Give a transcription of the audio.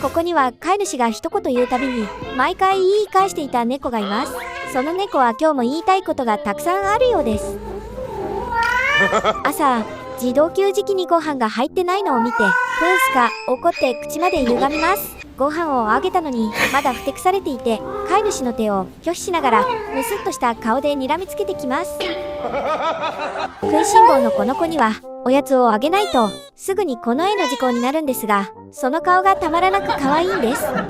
ここには飼い主が一言言うたびに毎回言い返していた猫がいます。その猫は今日も言いたいことがたくさんあるようです。朝、自動給食器にご飯が入ってないのを見て、プンスカ怒って口まで歪みます。ご飯をあげたのにまだふてくされていて、飼い主の手を拒否しながらムスッとした顔で睨みつけてきます。食いしん坊のこの子にはおやつをあげないとすぐにこの絵の事故になるんですが、その顔がたまらなく可愛いんです。